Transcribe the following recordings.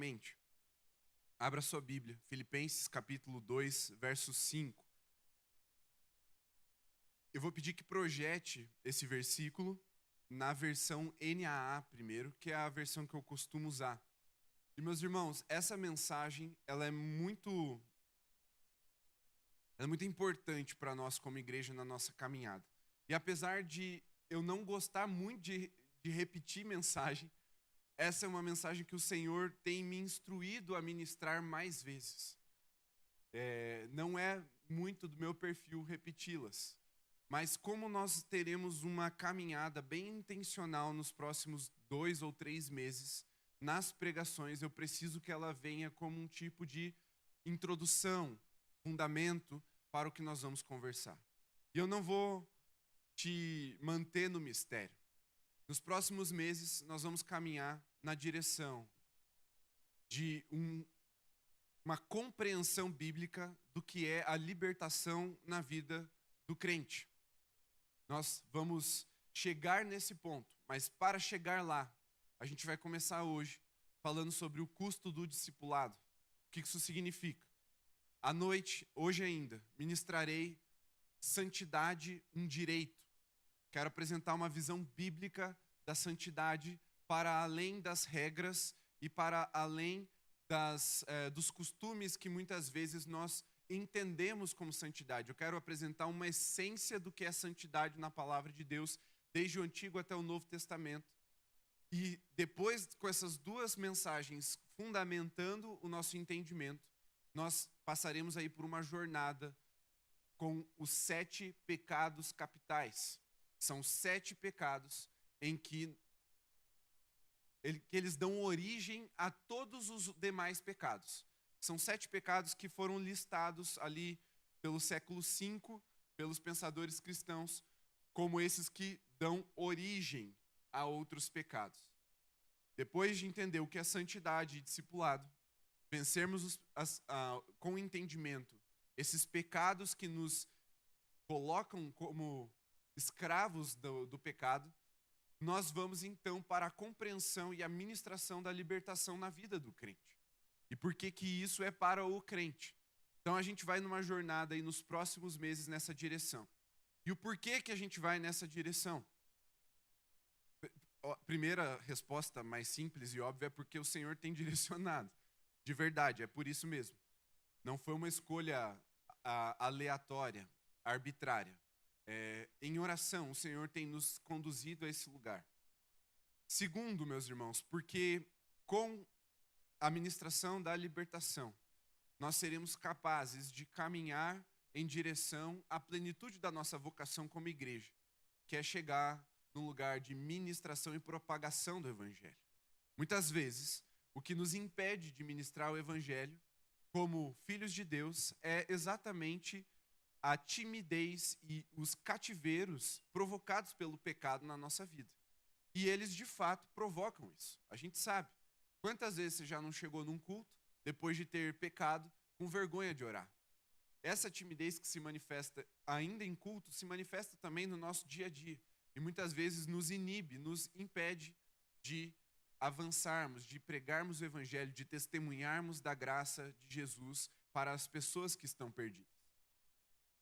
novamente. Abra sua Bíblia, Filipenses capítulo 2, verso 5. Eu vou pedir que projete esse versículo na versão NAA primeiro, que é a versão que eu costumo usar. E meus irmãos, essa mensagem, ela é muito importante para nós como igreja na nossa caminhada. E apesar de eu não gostar muito de repetir mensagem, essa é uma mensagem que o Senhor tem me instruído a ministrar mais vezes. Não é muito do meu perfil repeti-las. Mas como nós teremos uma caminhada bem intencional nos próximos 2 ou 3 meses, nas pregações, eu preciso que ela venha como um tipo de introdução, fundamento para o que nós vamos conversar. E eu não vou te manter no mistério. Nos próximos meses, nós vamos caminhar na direção de uma compreensão bíblica do que é a libertação na vida do crente. Nós vamos chegar nesse ponto, mas para chegar lá, a gente vai começar hoje falando sobre o custo do discipulado. O que isso significa? À noite, hoje ainda, ministrarei santidade, um direito. Quero apresentar uma visão bíblica da santidade para além das regras e para além dos costumes que muitas vezes nós entendemos como santidade. Eu quero apresentar uma essência do que é santidade na palavra de Deus, desde o Antigo até o Novo Testamento. E depois, com essas duas mensagens fundamentando o nosso entendimento, nós passaremos aí por uma jornada com os 7 pecados capitais. São 7 pecados em que eles dão origem a todos os demais pecados. São 7 pecados que foram listados ali pelo século V, pelos pensadores cristãos, como esses que dão origem a outros pecados. Depois de entender o que é santidade e discipulado, vencermos com entendimento esses pecados que nos colocam como escravos do pecado, nós vamos então para a compreensão e a ministração da libertação na vida do crente. E por que isso é para o crente? Então a gente vai numa jornada aí nos próximos meses nessa direção. E o porquê que a gente vai nessa direção? A primeira resposta mais simples e óbvia é porque o Senhor tem direcionado. De verdade, é por isso mesmo. Não foi uma escolha aleatória, arbitrária. Em oração, o Senhor tem nos conduzido a esse lugar. Segundo, meus irmãos, porque com a ministração da libertação, nós seremos capazes de caminhar em direção à plenitude da nossa vocação como igreja, que é chegar num lugar de ministração e propagação do Evangelho. Muitas vezes, o que nos impede de ministrar o Evangelho como filhos de Deus é exatamente a timidez e os cativeiros provocados pelo pecado na nossa vida. E eles, de fato, provocam isso. A gente sabe. Quantas vezes você já não chegou num culto, depois de ter pecado, com vergonha de orar? Essa timidez que se manifesta ainda em culto, se manifesta também no nosso dia a dia. E muitas vezes nos inibe, nos impede de avançarmos, de pregarmos o Evangelho, de testemunharmos da graça de Jesus para as pessoas que estão perdidas.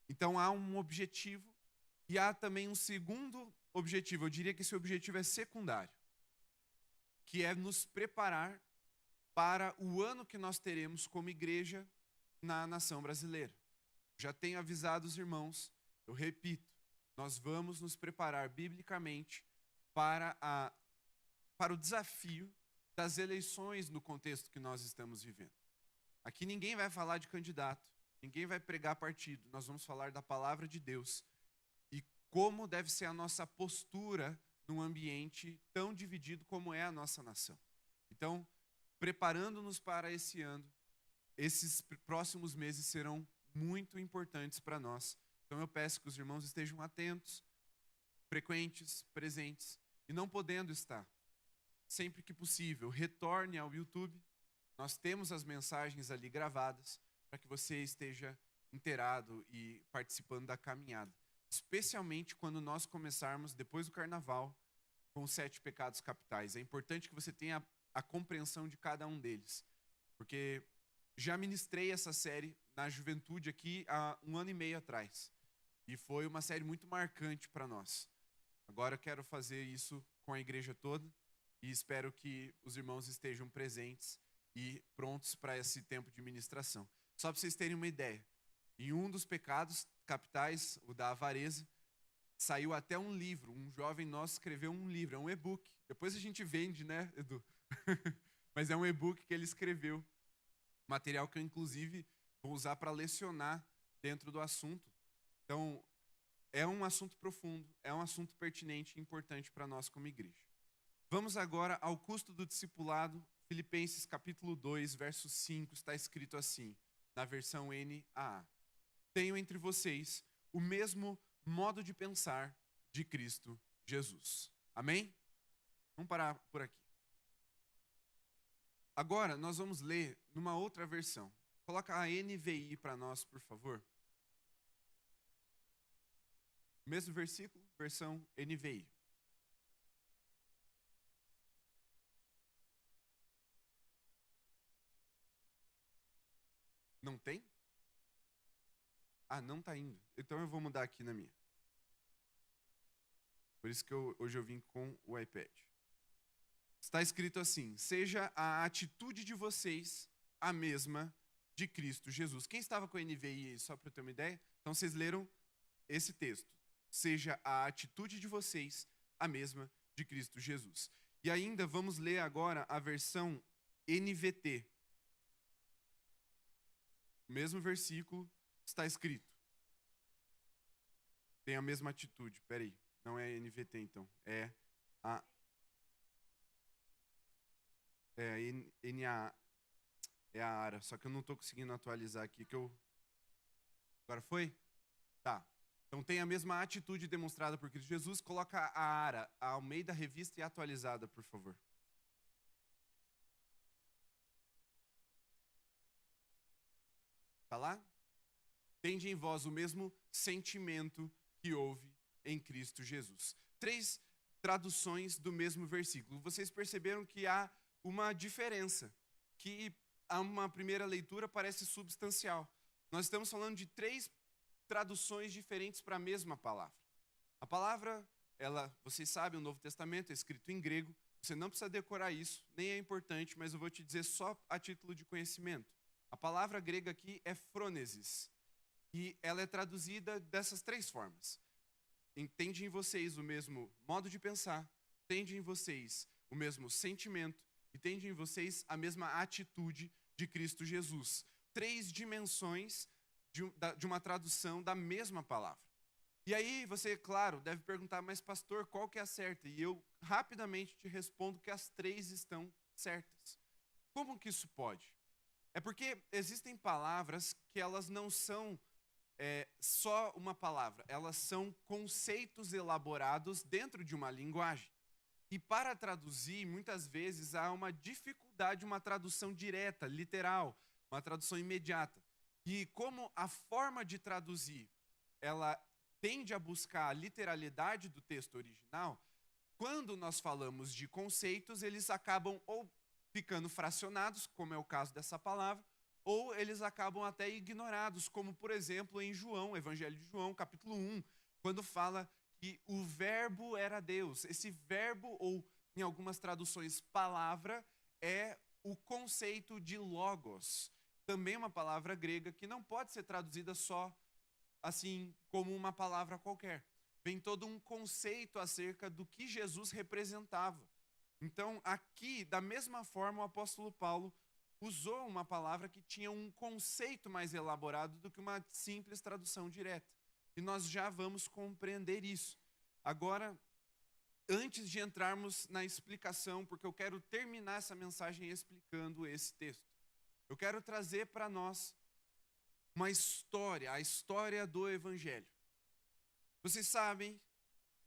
Então há um objetivo e há também um segundo objetivo. Eu diria que esse objetivo é secundário, que é nos preparar para o ano que nós teremos como igreja na nação brasileira. Já tenho avisado os irmãos, eu repito, nós vamos nos preparar biblicamente para o desafio das eleições no contexto que nós estamos vivendo. Aqui ninguém vai falar de candidato, ninguém vai pregar partido, nós vamos falar da palavra de Deus e como deve ser a nossa postura num ambiente tão dividido como é a nossa nação. Então, preparando-nos para esse ano, esses próximos meses serão muito importantes para nós. Então eu peço que os irmãos estejam atentos, frequentes, presentes, e não podendo estar, sempre que possível, retorne ao YouTube. Nós temos as mensagens ali gravadas para que você esteja inteirado e participando da caminhada. Especialmente quando nós começarmos, depois do carnaval, com os 7 pecados capitais. É importante que você tenha a compreensão de cada um deles. porque já ministrei essa série na juventude aqui há 1 ano e meio atrás. E foi uma série muito marcante para nós. Agora eu quero fazer isso com a igreja toda e espero que os irmãos estejam presentes e prontos para esse tempo de ministração. Só para vocês terem uma ideia, em um dos pecados capitais, o da avareza, saiu até um livro. Um jovem nosso escreveu um livro, é um e-book. Depois a gente vende, né, Edu? Mas é um e-book que ele escreveu. Material que eu, inclusive, vou usar para lecionar dentro do assunto. Então, é um assunto profundo, é um assunto pertinente e importante para nós como igreja. Vamos agora ao custo do discipulado. Filipenses capítulo 2, verso 5, está escrito assim, na versão NAA. Tenho entre vocês o mesmo modo de pensar de Cristo Jesus. Amém? Vamos parar por aqui. Agora, nós vamos ler numa outra versão. Coloca a NVI para nós, por favor. Mesmo versículo, versão NVI. Não tem? Ah, não está indo. Então eu vou mudar aqui na minha. Por isso que hoje eu vim com o iPad. Está escrito assim: seja a atitude de vocês a mesma de Cristo Jesus. Quem estava com a NVI, só para eu ter uma ideia? Então vocês leram esse texto. Seja a atitude de vocês a mesma de Cristo Jesus. E ainda vamos ler agora a versão NVT. O mesmo versículo está escrito. Tem a mesma atitude. Peraí, não é NVT então. É a NA. É a ARA. Só que eu não estou conseguindo atualizar aqui. Agora foi? Tá. Então tem a mesma atitude demonstrada por Cristo Jesus. Coloca a ARA, a Almeida Revista e Atualizada, por favor. Tá lá? Tende em vós o mesmo sentimento que houve em Cristo Jesus. 3 traduções do mesmo versículo. Vocês perceberam que há uma diferença, que a uma primeira leitura parece substancial. Nós estamos falando de 3 traduções diferentes para a mesma palavra. A palavra, vocês sabem, o Novo Testamento é escrito em grego. Você não precisa decorar isso, nem é importante, mas eu vou te dizer só a título de conhecimento. A palavra grega aqui é frônesis, e ela é traduzida dessas 3 formas. Tende em vocês o mesmo modo de pensar, tende em vocês o mesmo sentimento, e tende em vocês a mesma atitude de Cristo Jesus. 3 dimensões de uma tradução da mesma palavra. E aí você, claro, deve perguntar, mas pastor, qual que é a certa? E eu rapidamente te respondo que as 3 estão certas. Como que isso pode? É porque existem palavras que elas não são só uma palavra, elas são conceitos elaborados dentro de uma linguagem. E para traduzir, muitas vezes há uma dificuldade, uma tradução direta, literal, uma tradução imediata. E como a forma de traduzir, ela tende a buscar a literalidade do texto original, quando nós falamos de conceitos, eles acabam ou ficando fracionados, como é o caso dessa palavra, ou eles acabam até ignorados, como, por exemplo, em João, Evangelho de João, capítulo 1, quando fala que o verbo era Deus. Esse verbo, ou em algumas traduções, palavra, é o conceito de logos. Também uma palavra grega que não pode ser traduzida só assim como uma palavra qualquer. Vem todo um conceito acerca do que Jesus representava. Então, aqui, da mesma forma, o apóstolo Paulo usou uma palavra que tinha um conceito mais elaborado do que uma simples tradução direta. E nós já vamos compreender isso. Agora, antes de entrarmos na explicação, porque eu quero terminar essa mensagem explicando esse texto, eu quero trazer para nós uma história, a história do Evangelho. Vocês sabem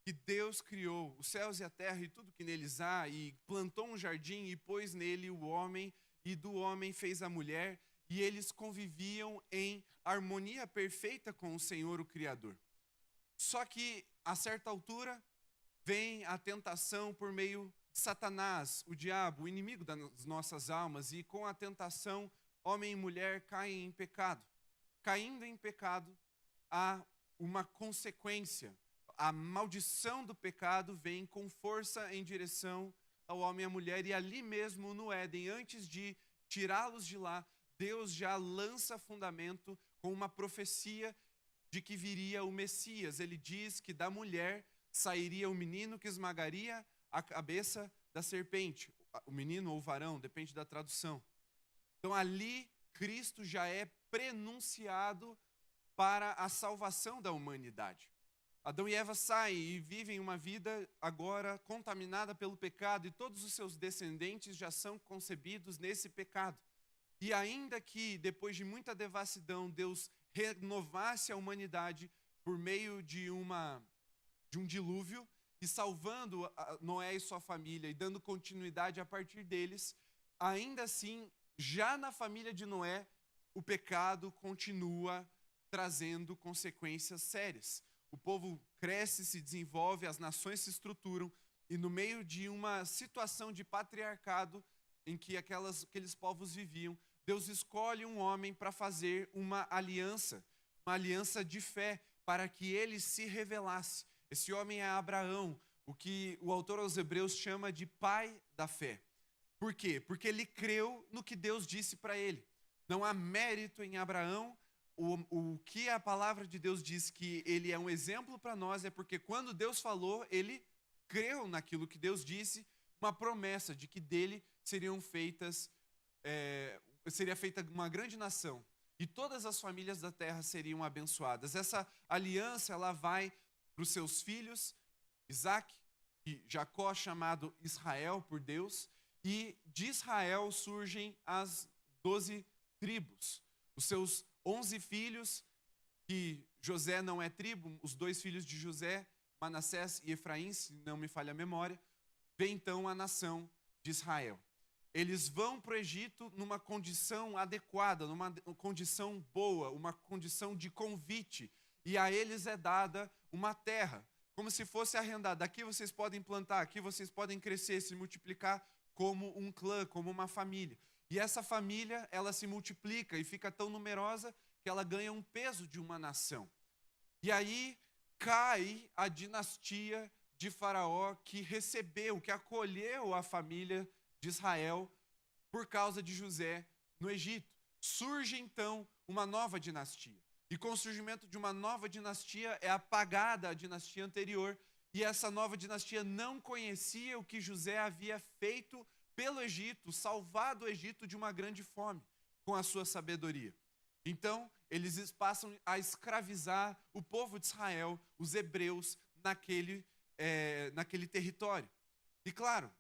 que Deus criou os céus e a terra e tudo que neles há, e plantou um jardim e pôs nele o homem, e do homem fez a mulher, e eles conviviam em harmonia perfeita com o Senhor, o Criador. Só que, a certa altura, vem a tentação por meio Satanás, o diabo, o inimigo das nossas almas, e com a tentação, homem e mulher caem em pecado. Caindo em pecado, há uma consequência. A maldição do pecado vem com força em direção ao homem e à mulher, e ali mesmo no Éden, antes de tirá-los de lá, Deus já lança fundamento com uma profecia de que viria o Messias. Ele diz que da mulher sairia o menino que esmagaria a cabeça da serpente. O menino ou o varão, depende da tradução. Então ali Cristo já é prenunciado para a salvação da humanidade. Adão e Eva saem e vivem uma vida agora contaminada pelo pecado, e todos os seus descendentes já são concebidos nesse pecado. E ainda que, depois de muita devassidão, Deus renovasse a humanidade por meio de um dilúvio, e salvando Noé e sua família e dando continuidade a partir deles, ainda assim, já na família de Noé, o pecado continua trazendo consequências sérias. O povo cresce, se desenvolve, as nações se estruturam, e no meio de uma situação de patriarcado em que aqueles povos viviam, Deus escolhe um homem para fazer uma aliança de fé, para que ele se revelasse. Esse homem é Abraão, o que o autor aos Hebreus chama de pai da fé. Por quê? Porque ele creu no que Deus disse para ele. Não há mérito em Abraão. O que a palavra de Deus diz que ele é um exemplo para nós é porque quando Deus falou, ele creu naquilo que Deus disse, uma promessa de que dele seria feita uma grande nação e todas as famílias da terra seriam abençoadas. Essa aliança ela vai para os seus filhos, Isaac e Jacó, chamado Israel por Deus, e de Israel surgem as 12 tribos. Os seus 11 filhos, que José não é tribo, os 2 filhos de José, Manassés e Efraim, se não me falha a memória, vem então a nação de Israel. Eles vão para o Egito numa condição adequada, numa condição boa, uma condição de convite, e a eles é dada uma terra, como se fosse arrendada. Aqui vocês podem plantar, aqui vocês podem crescer, se multiplicar como um clã, como uma família. E essa família, ela se multiplica e fica tão numerosa que ela ganha um peso de uma nação. E aí cai a dinastia de Faraó que recebeu, que acolheu a família de Israel por causa de José no Egito. Surge então uma nova dinastia. E com o surgimento de uma nova dinastia é apagada a dinastia anterior, e essa nova dinastia não conhecia o que José havia feito pelo Egito, salvado o Egito de uma grande fome, com a sua sabedoria. Então, eles passam a escravizar o povo de Israel, os hebreus, naquele território. E claro,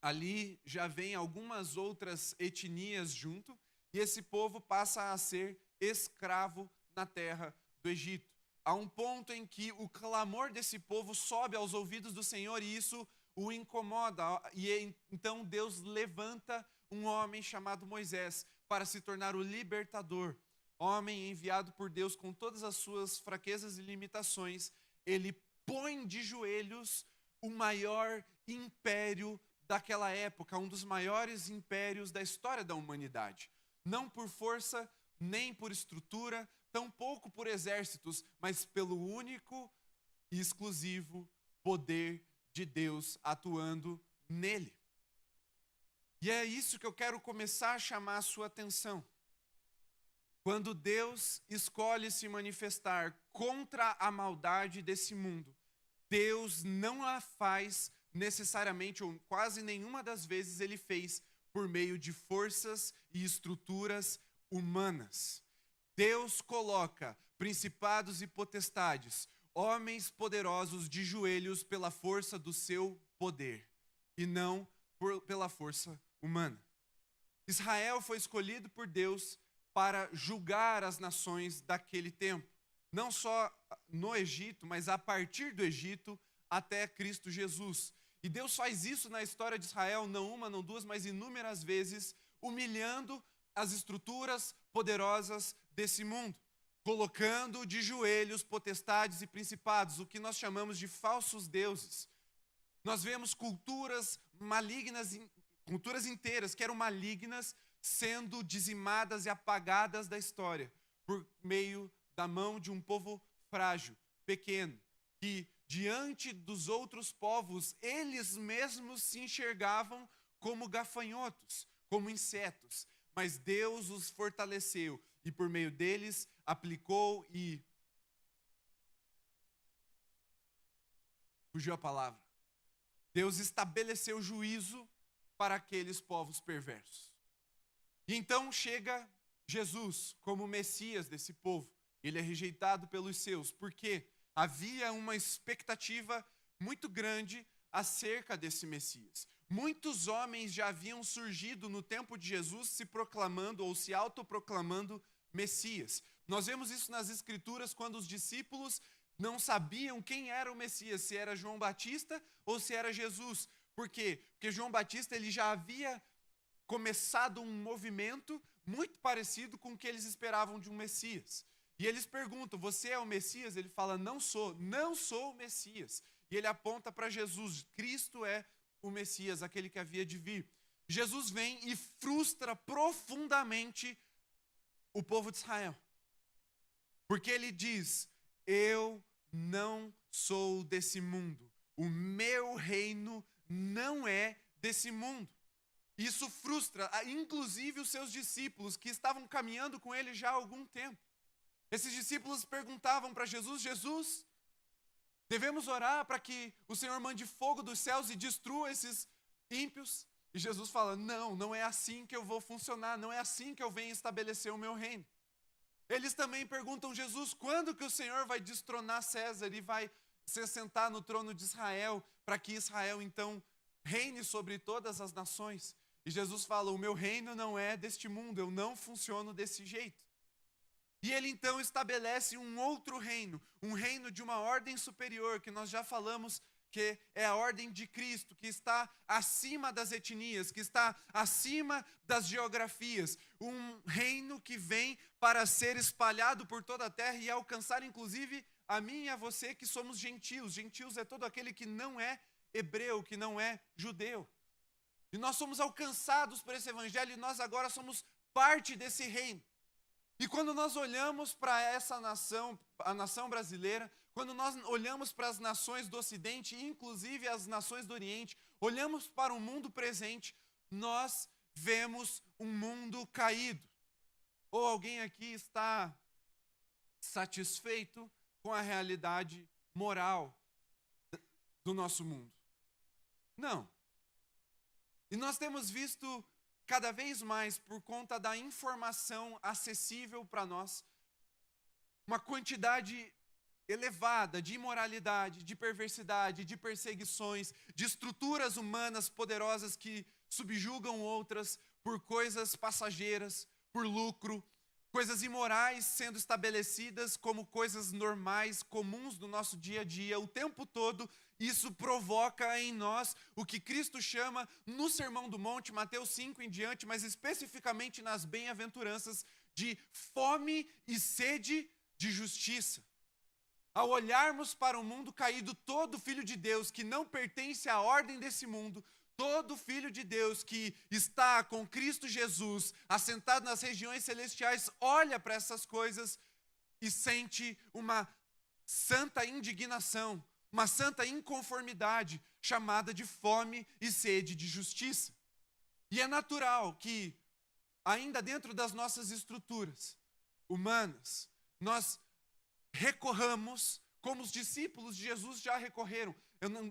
ali já vem algumas outras etnias junto, e esse povo passa a ser escravo na terra do Egito. Há um ponto em que o clamor desse povo sobe aos ouvidos do Senhor e isso o incomoda. E então Deus levanta um homem chamado Moisés para se tornar o libertador. Homem enviado por Deus com todas as suas fraquezas e limitações. Ele põe de joelhos o maior império daquela época, um dos maiores impérios da história da humanidade. Não por força, nem por estrutura, tampouco por exércitos, mas pelo único e exclusivo poder de Deus atuando nele. E é isso que eu quero começar a chamar a sua atenção. Quando Deus escolhe se manifestar contra a maldade desse mundo, Deus não a faz necessariamente, ou quase nenhuma das vezes ele fez, por meio de forças e estruturas humanas. Deus coloca principados e potestades, homens poderosos de joelhos pela força do seu poder, e não pela força humana. Israel foi escolhido por Deus para julgar as nações daquele tempo, não só no Egito, mas a partir do Egito até Cristo Jesus. E Deus faz isso na história de Israel, não uma, não duas, mas inúmeras vezes, humilhando as estruturas poderosas desse mundo, colocando de joelhos potestades e principados, o que nós chamamos de falsos deuses. Nós vemos culturas malignas, culturas inteiras que eram malignas, sendo dizimadas e apagadas da história por meio da mão de um povo frágil, pequeno, que diante dos outros povos, eles mesmos se enxergavam como gafanhotos, como insetos, mas Deus os fortaleceu e por meio deles aplicou e fugiu a palavra. Deus estabeleceu juízo para aqueles povos perversos. E então chega Jesus como Messias desse povo. Ele é rejeitado pelos seus, porque havia uma expectativa muito grande acerca desse Messias. Muitos homens já haviam surgido no tempo de Jesus se proclamando ou se autoproclamando Messias. Nós vemos isso nas Escrituras quando os discípulos não sabiam quem era o Messias, se era João Batista ou se era Jesus. Por quê? Porque João Batista ele já havia começado um movimento muito parecido com o que eles esperavam de um Messias. E eles perguntam, você é o Messias? Ele fala, não sou o Messias. E ele aponta para Jesus, Cristo é o Messias, aquele que havia de vir. Jesus vem e frustra profundamente o povo de Israel. Porque ele diz, eu não sou desse mundo. O meu reino não é desse mundo. Isso frustra, inclusive, os seus discípulos, que estavam caminhando com ele já há algum tempo. Esses discípulos perguntavam para Jesus, Jesus, devemos orar para que o Senhor mande fogo dos céus e destrua esses ímpios? E Jesus fala, não é assim que eu vou funcionar, não é assim que eu venho estabelecer o meu reino. Eles também perguntam, Jesus, quando que o Senhor vai destronar César e vai se sentar no trono de Israel, para que Israel então reine sobre todas as nações? E Jesus fala, o meu reino não é deste mundo, eu não funciono desse jeito. E ele então estabelece um outro reino, um reino de uma ordem superior, que nós já falamos que é a ordem de Cristo, que está acima das etnias, que está acima das geografias. Um reino que vem para ser espalhado por toda a terra e alcançar inclusive a mim e a você que somos gentios. Gentios é todo aquele que não é hebreu, que não é judeu. E nós somos alcançados por esse evangelho e nós agora somos parte desse reino. E quando nós olhamos para essa nação, a nação brasileira, quando nós olhamos para as nações do Ocidente, inclusive as nações do Oriente, olhamos para o mundo presente, nós vemos um mundo caído. Ou alguém aqui está satisfeito com a realidade moral do nosso mundo? Não. E nós temos visto cada vez mais, por conta da informação acessível para nós, uma quantidade elevada de imoralidade, de perversidade, de perseguições, de estruturas humanas poderosas que subjugam outras por coisas passageiras, por lucro, coisas imorais sendo estabelecidas como coisas normais, comuns do nosso dia a dia, o tempo todo. Isso provoca em nós o que Cristo chama no Sermão do Monte, Mateus 5 em diante, mas especificamente nas bem-aventuranças, de fome e sede de justiça. Ao olharmos para o mundo caído, todo filho de Deus que não pertence à ordem desse mundo, todo filho de Deus que está com Cristo Jesus, assentado nas regiões celestiais, olha para essas coisas e sente uma santa indignação, uma santa inconformidade, chamada de fome e sede de justiça. E é natural que, ainda dentro das nossas estruturas humanas, nós recorramos, como os discípulos de Jesus já recorreram.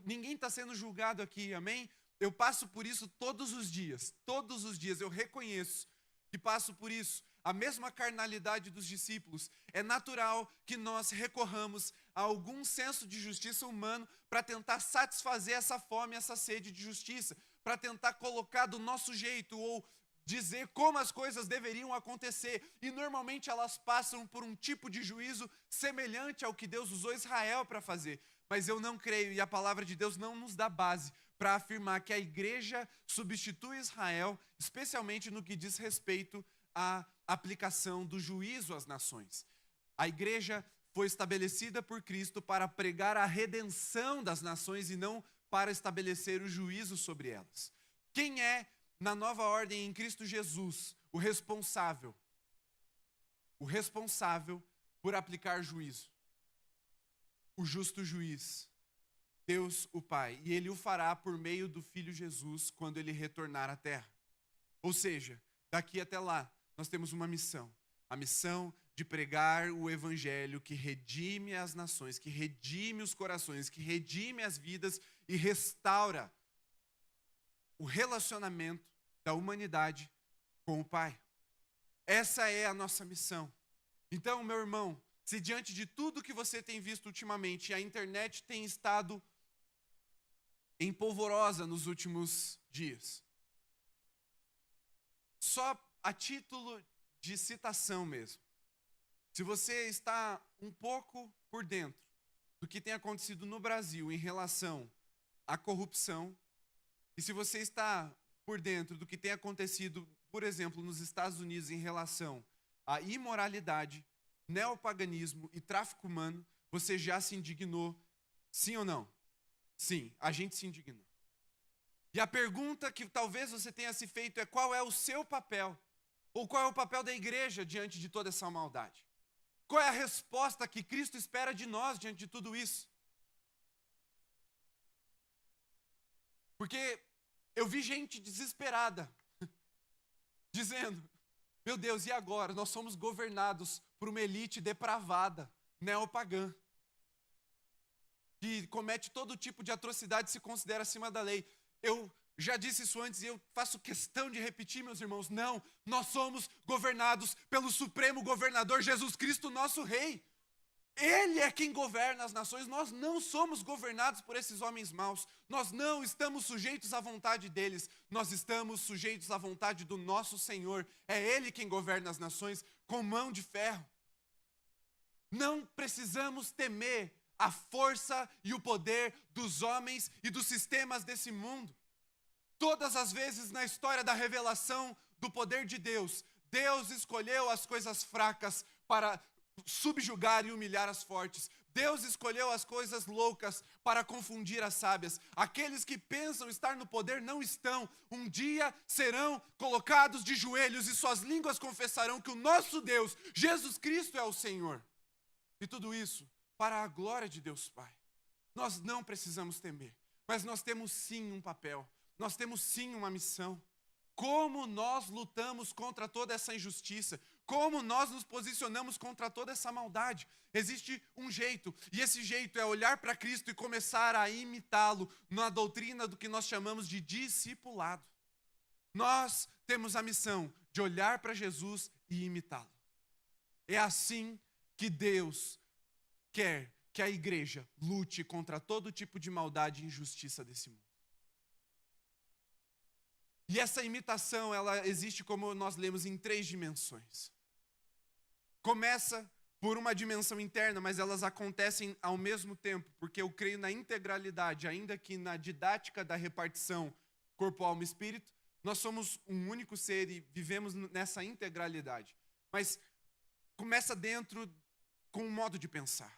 Ninguém está sendo julgado aqui, amém? Eu passo por isso todos os dias eu reconheço que passo por isso. A mesma carnalidade dos discípulos. É natural que nós recorramos a algum senso de justiça humano para tentar satisfazer essa fome, essa sede de justiça, para tentar colocar do nosso jeito ou dizer como as coisas deveriam acontecer. E normalmente elas passam por um tipo de juízo semelhante ao que Deus usou Israel para fazer. Mas eu não creio, e a palavra de Deus não nos dá base para afirmar que a igreja substitui Israel, especialmente no que diz respeito à aplicação do juízo às nações. A igreja foi estabelecida por Cristo para pregar a redenção das nações e não para estabelecer o juízo sobre elas. Quem é, na nova ordem em Cristo Jesus, o responsável? O responsável por aplicar juízo. O justo juiz, Deus o Pai. E ele o fará por meio do Filho Jesus quando ele retornar à terra. Ou seja, daqui até lá, nós temos uma missão. A missão de pregar o evangelho que redime as nações, que redime os corações, que redime as vidas e restaura o relacionamento da humanidade com o Pai. Essa é a nossa missão. Então, meu irmão, se diante de tudo que você tem visto ultimamente, a internet tem estado empolvorosa nos últimos dias. Só a título de citação mesmo. Se você está um pouco por dentro do que tem acontecido no Brasil em relação à corrupção, e se você está por dentro do que tem acontecido, por exemplo, nos Estados Unidos em relação à imoralidade, neopaganismo e tráfico humano, você já se indignou, sim ou não? Sim, a gente se indignou. E a pergunta que talvez você tenha se feito é: qual é o seu papel? Ou qual é o papel da igreja diante de toda essa maldade? Qual é a resposta que Cristo espera de nós diante de tudo isso? Porque eu vi gente desesperada, dizendo: meu Deus, e agora? Nós somos governados por uma elite depravada, neopagã, que comete todo tipo de atrocidade e se considera acima da lei. Eu já disse isso antes e eu faço questão de repetir, meus irmãos. Não, nós somos governados pelo Supremo Governador Jesus Cristo, nosso Rei. Ele é quem governa as nações. Nós não somos governados por esses homens maus. Nós não estamos sujeitos à vontade deles. Nós estamos sujeitos à vontade do nosso Senhor. É Ele quem governa as nações com mão de ferro. Não precisamos temer a força e o poder dos homens e dos sistemas desse mundo. Todas as vezes na história da revelação do poder de Deus, Deus escolheu as coisas fracas para subjugar e humilhar as fortes. Deus escolheu as coisas loucas para confundir as sábias. Aqueles que pensam estar no poder não estão. Um dia serão colocados de joelhos e suas línguas confessarão que o nosso Deus, Jesus Cristo, é o Senhor. E tudo isso para a glória de Deus Pai. Nós não precisamos temer, mas nós temos sim um papel. Nós temos sim uma missão. Como nós lutamos contra toda essa injustiça? Como nós nos posicionamos contra toda essa maldade? Existe um jeito, e esse jeito é olhar para Cristo e começar a imitá-lo na doutrina do que nós chamamos de discipulado. Nós temos a missão de olhar para Jesus e imitá-lo. É assim que Deus quer que a igreja lute contra todo tipo de maldade e injustiça desse mundo. E essa imitação, ela existe, como nós lemos, em 3 dimensões. Começa por uma dimensão interna, mas elas acontecem ao mesmo tempo, porque eu creio na integralidade, ainda que na didática da repartição corpo, alma e espírito, nós somos um único ser e vivemos nessa integralidade. Mas começa dentro com um modo de pensar.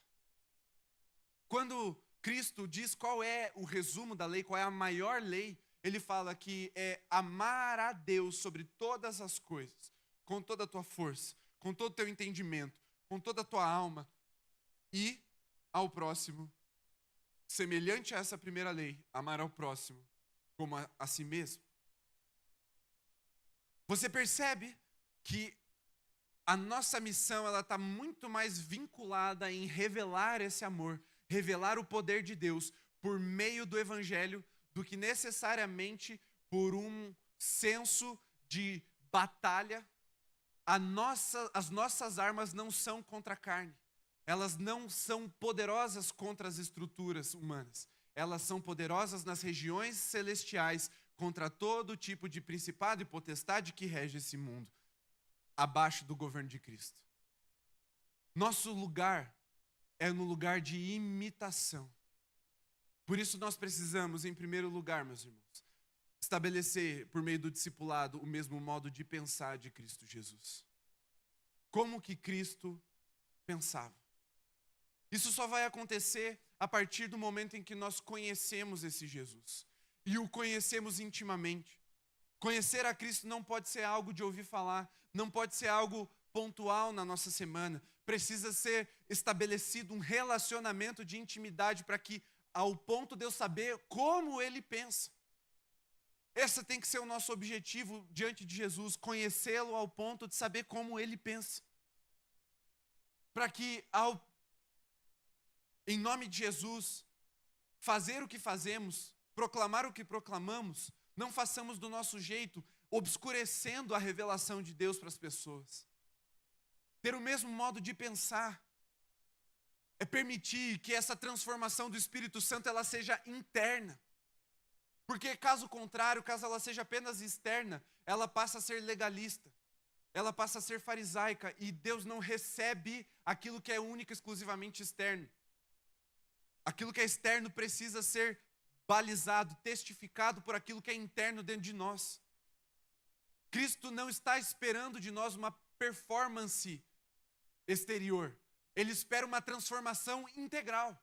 Quando Cristo diz qual é o resumo da lei, qual é a maior lei, ele fala que é amar a Deus sobre todas as coisas, com toda a tua força, com todo o teu entendimento, com toda a tua alma, e ao próximo, semelhante a essa primeira lei, amar ao próximo como a si mesmo. Você percebe que a nossa missão ela está muito mais vinculada em revelar esse amor, revelar o poder de Deus por meio do Evangelho, do que necessariamente por um senso de batalha. As nossas armas não são contra a carne. Elas não são poderosas contra as estruturas humanas. Elas são poderosas nas regiões celestiais contra todo tipo de principado e potestade que rege esse mundo, abaixo do governo de Cristo. Nosso lugar é no lugar de imitação. Por isso nós precisamos, em primeiro lugar, meus irmãos, estabelecer, por meio do discipulado, o mesmo modo de pensar de Cristo Jesus. Como que Cristo pensava? Isso só vai acontecer a partir do momento em que nós conhecemos esse Jesus. E o conhecemos intimamente. Conhecer a Cristo não pode ser algo de ouvir falar, não pode ser algo pontual na nossa semana. Precisa ser estabelecido um relacionamento de intimidade para que, ao ponto de eu saber como Ele pensa. Esse tem que ser o nosso objetivo diante de Jesus, conhecê-lo ao ponto de saber como Ele pensa. Para que, em nome de Jesus, fazer o que fazemos, proclamar o que proclamamos, não façamos do nosso jeito, obscurecendo a revelação de Deus para as pessoas. Ter o mesmo modo de pensar é permitir que essa transformação do Espírito Santo ela seja interna. Porque caso contrário, caso ela seja apenas externa, ela passa a ser legalista. Ela passa a ser farisaica e Deus não recebe aquilo que é único e exclusivamente externo. Aquilo que é externo precisa ser balizado, testificado por aquilo que é interno dentro de nós. Cristo não está esperando de nós uma performance exterior. Ele espera uma transformação integral.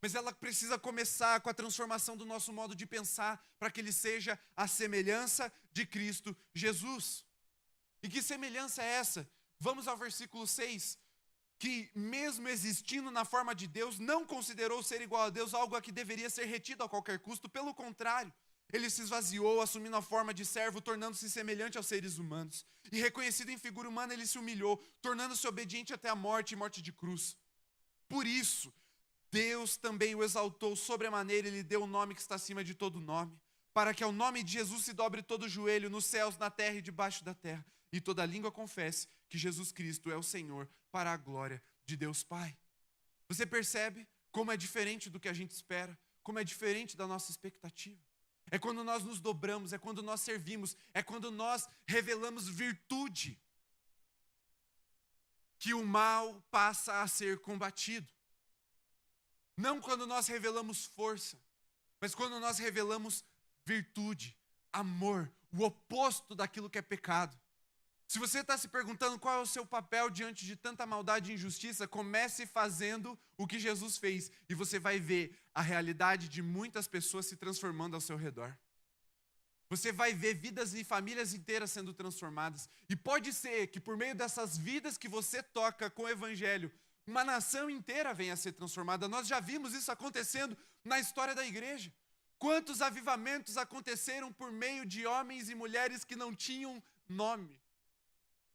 Mas ela precisa começar com a transformação do nosso modo de pensar para que ele seja a semelhança de Cristo Jesus. E que semelhança é essa? Vamos ao versículo 6. Que mesmo existindo na forma de Deus, não considerou ser igual a Deus algo a que deveria ser retido a qualquer custo. Pelo contrário, ele se esvaziou, assumindo a forma de servo, tornando-se semelhante aos seres humanos. E reconhecido em figura humana, ele se humilhou, tornando-se obediente até a morte e morte de cruz. Por isso, Deus também o exaltou sobremaneira e lhe deu o nome que está acima de todo nome, para que ao nome de Jesus se dobre todo o joelho, nos céus, na terra e debaixo da terra, e toda língua confesse que Jesus Cristo é o Senhor, para a glória de Deus Pai. Você percebe como é diferente do que a gente espera, como é diferente da nossa expectativa? É quando nós nos dobramos, é quando nós servimos, é quando nós revelamos virtude, que o mal passa a ser combatido. Não quando nós revelamos força, mas quando nós revelamos virtude, amor, o oposto daquilo que é pecado. Se você está se perguntando qual é o seu papel diante de tanta maldade e injustiça, comece fazendo o que Jesus fez e você vai ver a realidade de muitas pessoas se transformando ao seu redor. Você vai ver vidas e famílias inteiras sendo transformadas. E pode ser que por meio dessas vidas que você toca com o Evangelho, uma nação inteira venha a ser transformada. Nós já vimos isso acontecendo na história da igreja. Quantos avivamentos aconteceram por meio de homens e mulheres que não tinham nome,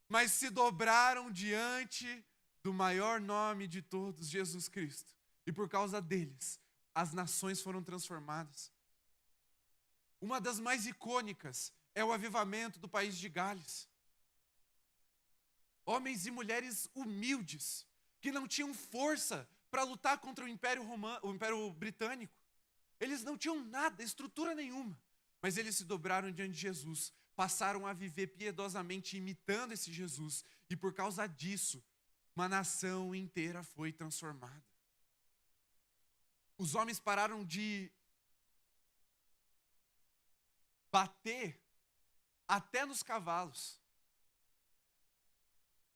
mas se dobraram diante do maior nome de todos, Jesus Cristo. E por causa deles, as nações foram transformadas. Uma das mais icônicas é o avivamento do país de Gales. Homens e mulheres humildes, que não tinham força para lutar contra o Império Britânico. Eles não tinham nada, estrutura nenhuma. Mas eles se dobraram diante de Jesus, passaram a viver piedosamente imitando esse Jesus. E por causa disso, uma nação inteira foi transformada. Os homens pararam de bater até nos cavalos.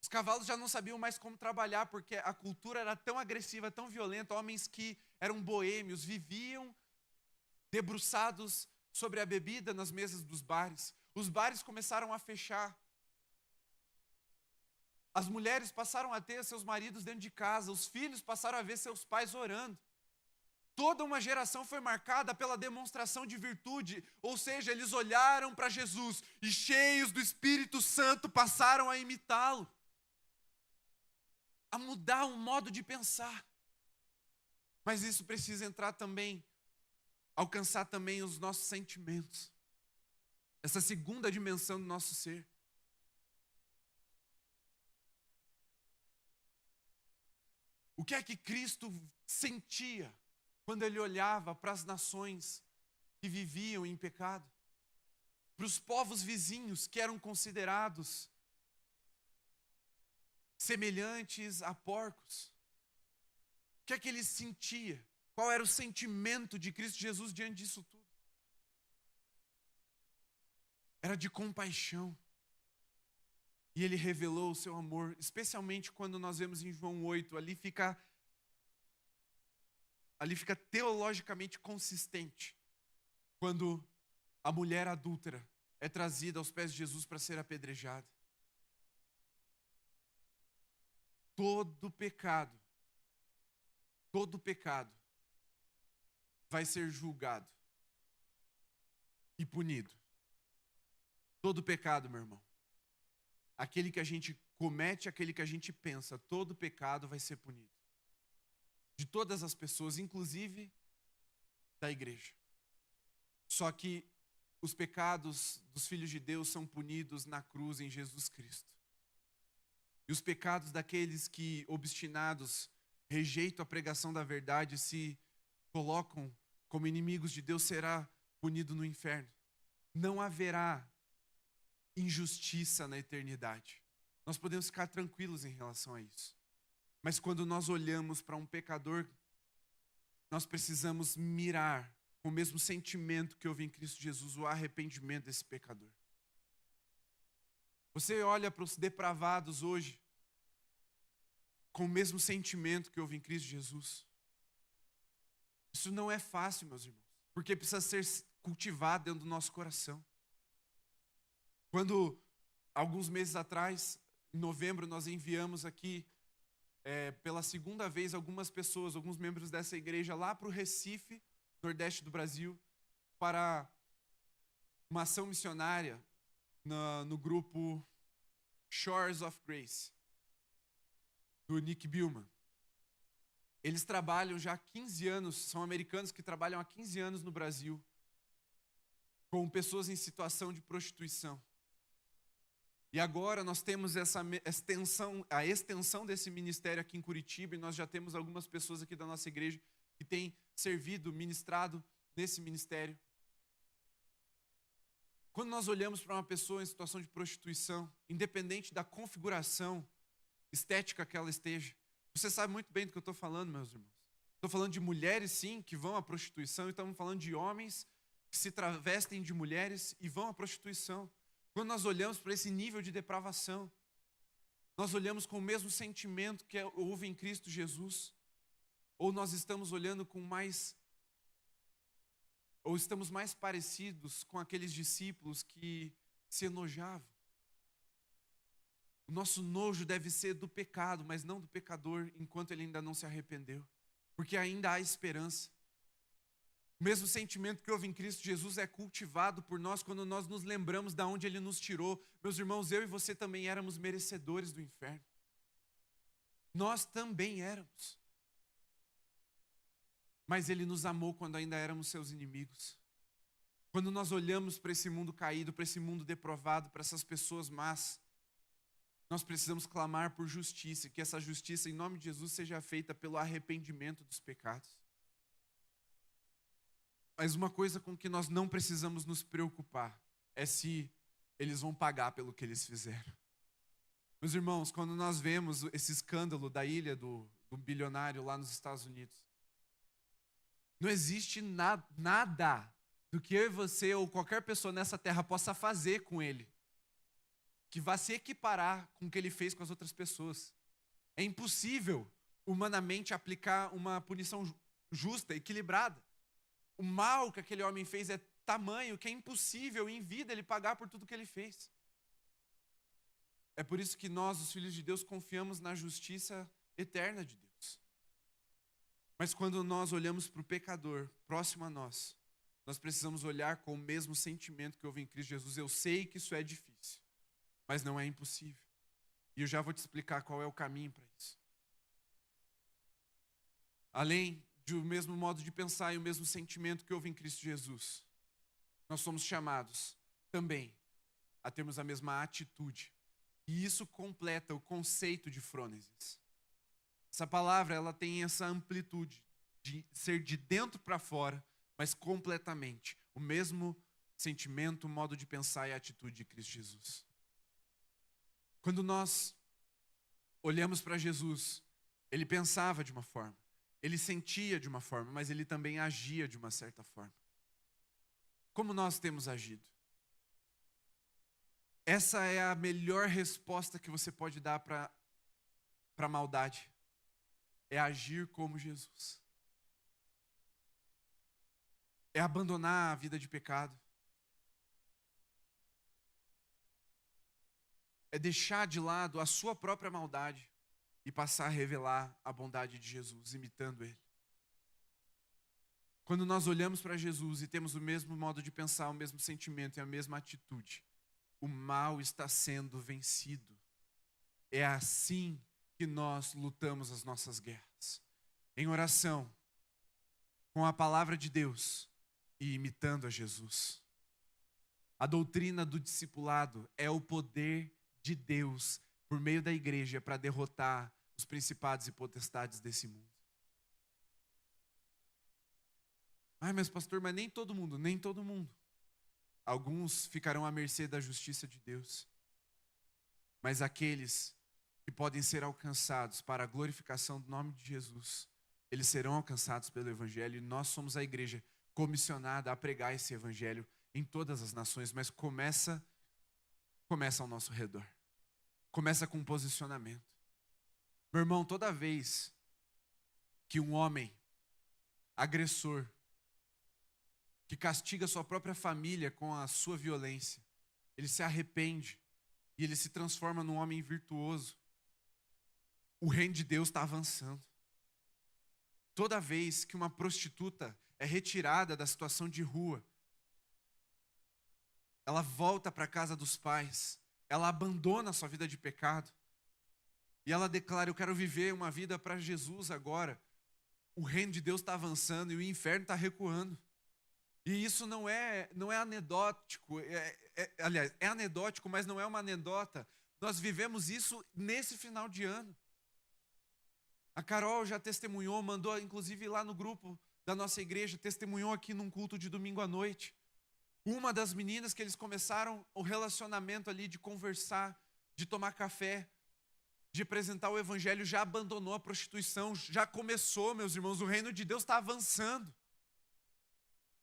Os cavalos já não sabiam mais como trabalhar, porque a cultura era tão agressiva, tão violenta. Homens que eram boêmios, viviam debruçados sobre a bebida nas mesas dos bares. Os bares começaram a fechar. As mulheres passaram a ter seus maridos dentro de casa. Os filhos passaram a ver seus pais orando. Toda uma geração foi marcada pela demonstração de virtude, ou seja, eles olharam para Jesus e, cheios do Espírito Santo, passaram a imitá-lo, a mudar o modo de pensar. Mas isso precisa entrar também, alcançar também os nossos sentimentos, essa segunda dimensão do nosso ser. O que é que Cristo sentia quando ele olhava para as nações que viviam em pecado? Para os povos vizinhos que eram considerados semelhantes a porcos. O que é que ele sentia? Qual era o sentimento de Cristo Jesus diante disso tudo? Era de compaixão. E ele revelou o seu amor, especialmente quando nós vemos em João 8, ali fica ali fica teologicamente consistente quando a mulher adúltera é trazida aos pés de Jesus para ser apedrejada. Todo pecado vai ser julgado e punido. Todo pecado, meu irmão. Aquele que a gente comete, aquele que a gente pensa, todo pecado vai ser punido. De todas as pessoas, inclusive da igreja. Só que os pecados dos filhos de Deus são punidos na cruz em Jesus Cristo. E os pecados daqueles que, obstinados, rejeitam a pregação da verdade, se colocam como inimigos de Deus, será punido no inferno. Não haverá injustiça na eternidade. Nós podemos ficar tranquilos em relação a isso. Mas quando nós olhamos para um pecador, nós precisamos mirar com o mesmo sentimento que houve em Cristo Jesus, o arrependimento desse pecador. Você olha para os depravados hoje com o mesmo sentimento que houve em Cristo Jesus. Isso não é fácil, meus irmãos, porque precisa ser cultivado dentro do nosso coração. Quando, alguns meses atrás, em novembro, nós enviamos aqui, pela segunda vez, algumas pessoas, alguns membros dessa igreja, lá para o Recife, nordeste do Brasil, para uma ação missionária no grupo Shores of Grace, do Nick Billman. Eles trabalham já há 15 anos, são americanos que trabalham há 15 anos no Brasil, com pessoas em situação de prostituição. E agora nós temos a extensão desse ministério aqui em Curitiba, e nós já temos algumas pessoas aqui da nossa igreja que têm servido, ministrado nesse ministério. Quando nós olhamos para uma pessoa em situação de prostituição, independente da configuração estética que ela esteja, você sabe muito bem do que eu estou falando, meus irmãos. Estou falando de mulheres, sim, que vão à prostituição, e estamos falando de homens que se travestem de mulheres e vão à prostituição. Quando nós olhamos para esse nível de depravação, nós olhamos com o mesmo sentimento que houve em Cristo Jesus, ou nós estamos olhando ou estamos mais parecidos com aqueles discípulos que se enojavam. O nosso nojo deve ser do pecado, mas não do pecador, enquanto ele ainda não se arrependeu, porque ainda há esperança. O mesmo sentimento que houve em Cristo Jesus é cultivado por nós quando nós nos lembramos de onde Ele nos tirou. Meus irmãos, eu e você também éramos merecedores do inferno. Nós também éramos. Mas Ele nos amou quando ainda éramos seus inimigos. Quando nós olhamos para esse mundo caído, para esse mundo depravado, para essas pessoas más, nós precisamos clamar por justiça, que essa justiça, em nome de Jesus, seja feita pelo arrependimento dos pecados. Mas uma coisa com que nós não precisamos nos preocupar é se eles vão pagar pelo que eles fizeram. Meus irmãos, quando nós vemos esse escândalo da ilha do bilionário lá nos Estados Unidos, não existe nada do que eu e você ou qualquer pessoa nessa terra possa fazer com ele que vá se equiparar com o que ele fez com as outras pessoas. É impossível humanamente aplicar uma punição justa, equilibrada. O mal que aquele homem fez é tamanho que é impossível em vida ele pagar por tudo que ele fez. É por isso que nós, os filhos de Deus, confiamos na justiça eterna de Deus. Mas quando nós olhamos para o pecador próximo a nós precisamos olhar com o mesmo sentimento que houve em Cristo Jesus. Eu sei que isso é difícil, mas não é impossível. E eu já vou te explicar qual é o caminho para isso. Além do mesmo modo de pensar e o mesmo sentimento que houve em Cristo Jesus, nós somos chamados também a termos a mesma atitude. E isso completa o conceito de frônesis. Essa palavra, ela tem essa amplitude de ser de dentro para fora, mas completamente o mesmo sentimento, modo de pensar e atitude de Cristo Jesus. Quando nós olhamos para Jesus, ele pensava de uma forma, ele sentia de uma forma, mas ele também agia de uma certa forma. Como nós temos agido? Essa é a melhor resposta que você pode dar para a maldade. É agir como Jesus. é abandonar a vida de pecado. É deixar de lado a sua própria maldade e passar a revelar a bondade de Jesus, imitando Ele. Quando nós olhamos para Jesus e temos o mesmo modo de pensar, o mesmo sentimento e a mesma atitude, o mal está sendo vencido. É assim que nós lutamos as nossas guerras. Em oração, com a palavra de Deus e imitando a Jesus. A doutrina do discipulado é o poder de Deus por meio da igreja para derrotar os principados e potestades desse mundo. Ai, mas pastor, mas nem todo mundo, nem todo mundo. Alguns ficarão à mercê da justiça de Deus. Mas aqueles que podem ser alcançados para a glorificação do nome de Jesus, eles serão alcançados pelo Evangelho, e nós somos a igreja comissionada a pregar esse Evangelho em todas as nações, mas começa ao nosso redor. Começa com um posicionamento. Meu irmão, toda vez que um homem agressor, que castiga sua própria família com a sua violência, ele se arrepende e ele se transforma num homem virtuoso, o reino de Deus está avançando. Toda vez que uma prostituta é retirada da situação de rua, ela volta para a casa dos pais, ela abandona a sua vida de pecado e ela declara: eu quero viver uma vida para Jesus agora. O reino de Deus está avançando e o inferno está recuando. E isso não é anedótico, aliás, é anedótico, mas não é uma anedota. Nós vivemos isso nesse final de ano. A Carol já testemunhou, mandou inclusive lá no grupo da nossa igreja, testemunhou aqui num culto de domingo à noite. Uma das meninas que eles começaram o relacionamento ali de conversar, de tomar café, de apresentar o evangelho, já abandonou a prostituição, já começou, meus irmãos, o reino de Deus está avançando.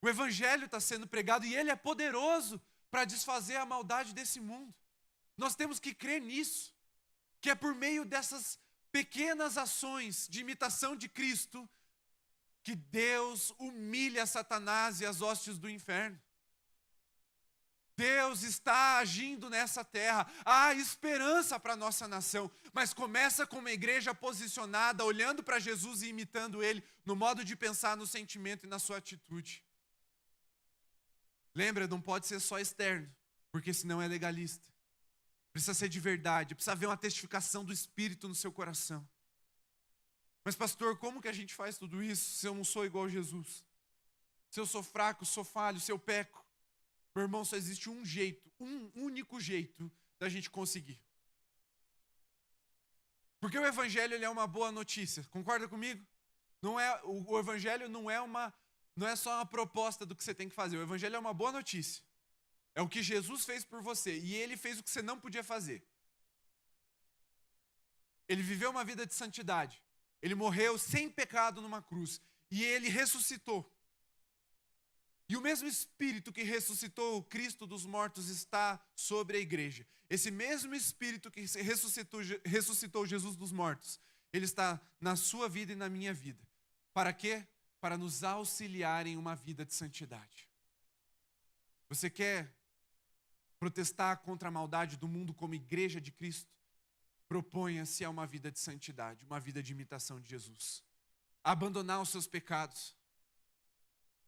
O evangelho está sendo pregado e ele é poderoso para desfazer a maldade desse mundo. Nós temos que crer nisso, que é por meio dessas pequenas ações de imitação de Cristo que Deus humilha Satanás e as hostes do inferno. Deus está agindo nessa terra. Há esperança para a nossa nação, mas começa com uma igreja posicionada, olhando para Jesus e imitando Ele no modo de pensar, no sentimento e na sua atitude. Lembra, não pode ser só externo, porque senão é legalista. Precisa ser de verdade, precisa haver uma testificação do Espírito no seu coração. Mas pastor, como que a gente faz tudo isso se eu não sou igual a Jesus? Se eu sou fraco, sou falho, se eu peco? Meu irmão, só existe um jeito, um único jeito da gente conseguir. Porque o evangelho ele é uma boa notícia, concorda comigo? O evangelho não é só uma proposta do que você tem que fazer, o evangelho é uma boa notícia. É o que Jesus fez por você, e ele fez o que você não podia fazer. Ele viveu uma vida de santidade, ele morreu sem pecado numa cruz, e ele ressuscitou. E o mesmo Espírito que ressuscitou o Cristo dos mortos está sobre a igreja. Esse mesmo Espírito que ressuscitou Jesus dos mortos, ele está na sua vida e na minha vida. Para quê? Para nos auxiliar em uma vida de santidade. Você quer protestar contra a maldade do mundo como igreja de Cristo? Proponha-se a uma vida de santidade, uma vida de imitação de Jesus. Abandonar os seus pecados.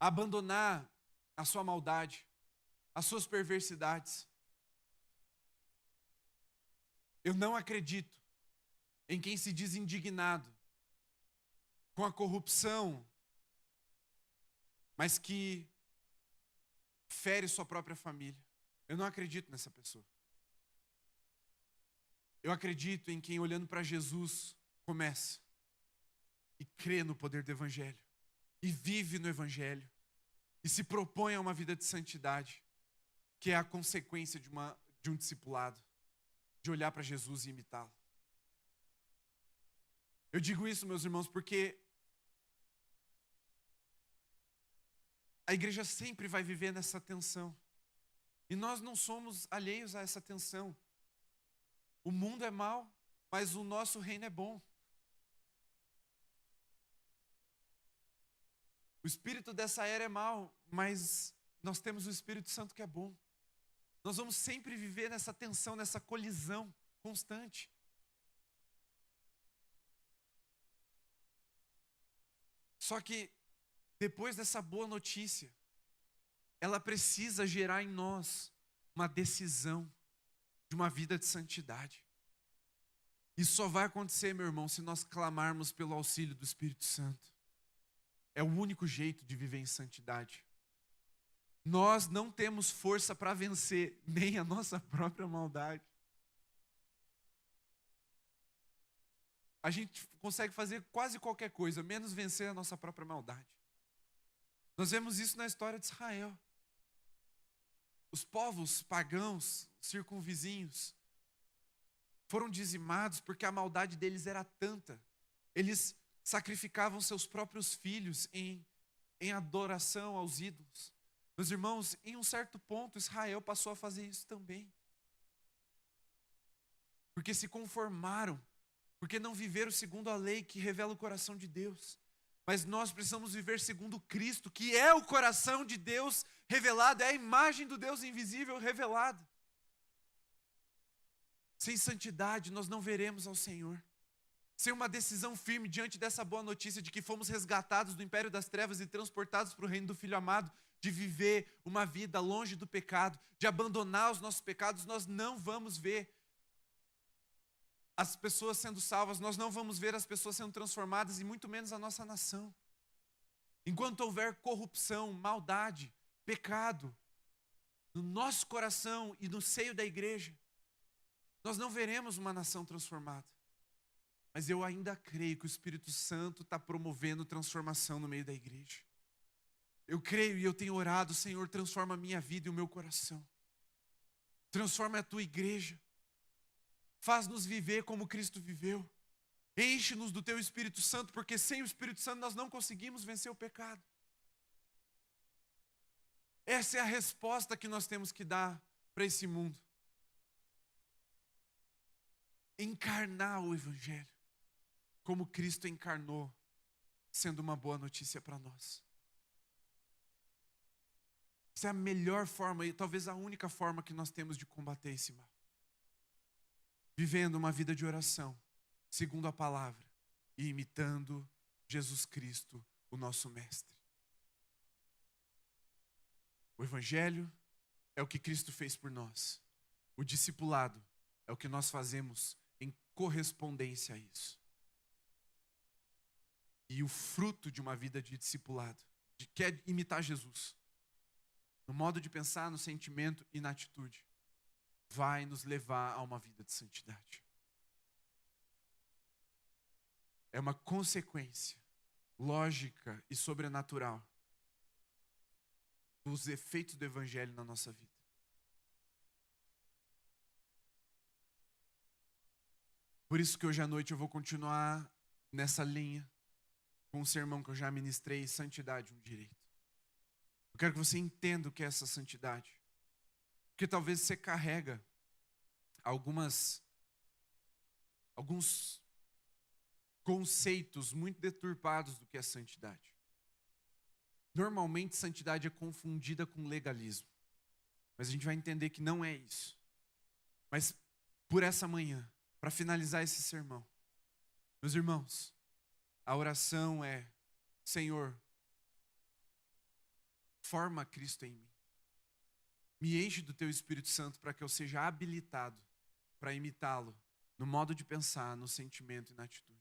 Abandonar a sua maldade, as suas perversidades. Eu não acredito em quem se diz indignado com a corrupção, mas que fere sua própria família. Eu não acredito nessa pessoa. Eu acredito em quem, olhando para Jesus, começa e crê no poder do Evangelho, e vive no Evangelho, e se propõe a uma vida de santidade, que é a consequência de um discipulado, de olhar para Jesus e imitá-lo. Eu digo isso, meus irmãos, porque a igreja sempre vai viver nessa tensão. E nós não somos alheios a essa tensão. O mundo é mau, mas o nosso reino é bom. O espírito dessa era é mau, mas nós temos o Espírito Santo que é bom. Nós vamos sempre viver nessa tensão, nessa colisão constante. Só que depois dessa boa notícia, ela precisa gerar em nós uma decisão de uma vida de santidade. Isso só vai acontecer, meu irmão, se nós clamarmos pelo auxílio do Espírito Santo. É o único jeito de viver em santidade. Nós não temos força para vencer nem a nossa própria maldade. A gente consegue fazer quase qualquer coisa, menos vencer a nossa própria maldade. Nós vemos isso na história de Israel. Os povos pagãos, circunvizinhos, foram dizimados porque a maldade deles era tanta. Eles sacrificavam seus próprios filhos em adoração aos ídolos. Meus irmãos, em um certo ponto, Israel passou a fazer isso também. Porque se conformaram, porque não viveram segundo a lei que revela o coração de Deus. Mas nós precisamos viver segundo Cristo, que é o coração de Deus revelado, é a imagem do Deus invisível revelada. Sem santidade, nós não veremos ao Senhor. Sem uma decisão firme diante dessa boa notícia de que fomos resgatados do império das trevas e transportados para o reino do Filho amado, de viver uma vida longe do pecado, de abandonar os nossos pecados, nós não vamos ver as pessoas sendo salvas, nós não vamos ver as pessoas sendo transformadas e muito menos a nossa nação. Enquanto houver corrupção, maldade, pecado no nosso coração e no seio da igreja, nós não veremos uma nação transformada. Mas eu ainda creio que o Espírito Santo está promovendo transformação no meio da igreja. Eu creio e eu tenho orado, Senhor, transforma a minha vida e o meu coração. Transforma a tua igreja. Faz-nos viver como Cristo viveu. Enche-nos do teu Espírito Santo, porque sem o Espírito Santo nós não conseguimos vencer o pecado. Essa é a resposta que nós temos que dar para esse mundo. Encarnar o Evangelho, como Cristo encarnou, sendo uma boa notícia para nós. Essa é a melhor forma e talvez a única forma que nós temos de combater esse mal. Vivendo uma vida de oração, segundo a palavra, e imitando Jesus Cristo, o nosso Mestre. O Evangelho é o que Cristo fez por nós. O discipulado é o que nós fazemos em correspondência a isso. E o fruto de uma vida de discipulado, que é imitar Jesus, no modo de pensar, no sentimento e na atitude, vai nos levar a uma vida de santidade. É uma consequência lógica e sobrenatural dos efeitos do Evangelho na nossa vida. Por isso que hoje à noite eu vou continuar nessa linha com um sermão que eu já ministrei, Santidade, um Direito. Eu quero que você entenda o que é essa santidade. Porque talvez você carrega alguns conceitos muito deturpados do que é santidade. Normalmente, santidade é confundida com legalismo. Mas a gente vai entender que não é isso. Mas por essa manhã, para finalizar esse sermão, meus irmãos, a oração é: Senhor, forma Cristo em mim. Me enche do teu Espírito Santo para que eu seja habilitado para imitá-lo no modo de pensar, no sentimento e na atitude.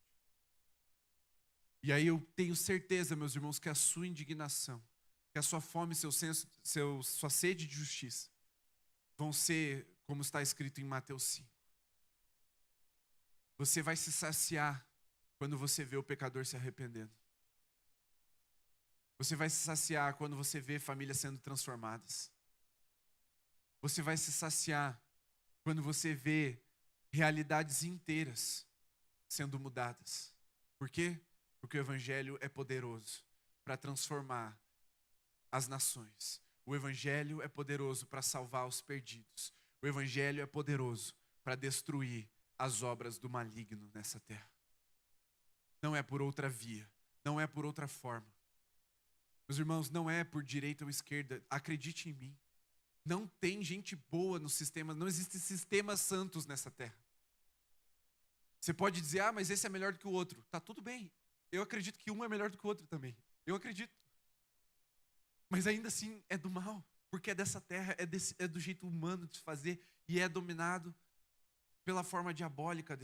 E aí eu tenho certeza, meus irmãos, que a sua indignação, que a sua fome, sua sede de justiça vão ser, como está escrito em Mateus 5. Você vai se saciar quando você vê o pecador se arrependendo. Você vai se saciar quando você vê famílias sendo transformadas. Você vai se saciar quando você vê realidades inteiras sendo mudadas. Por quê? Porque o Evangelho é poderoso para transformar as nações. O Evangelho é poderoso para salvar os perdidos. O Evangelho é poderoso para destruir as obras do maligno nessa terra. Não é por outra via, não é por outra forma. Meus irmãos, não é por direita ou esquerda, acredite em mim. Não tem gente boa no sistema, não existem sistemas santos nessa terra. Você pode dizer, mas esse é melhor do que o outro. Tá tudo bem. Eu acredito que um é melhor do que o outro também. Eu acredito. Mas ainda assim é do mal, porque é dessa terra, é do jeito humano de se fazer e é dominado pela forma diabólica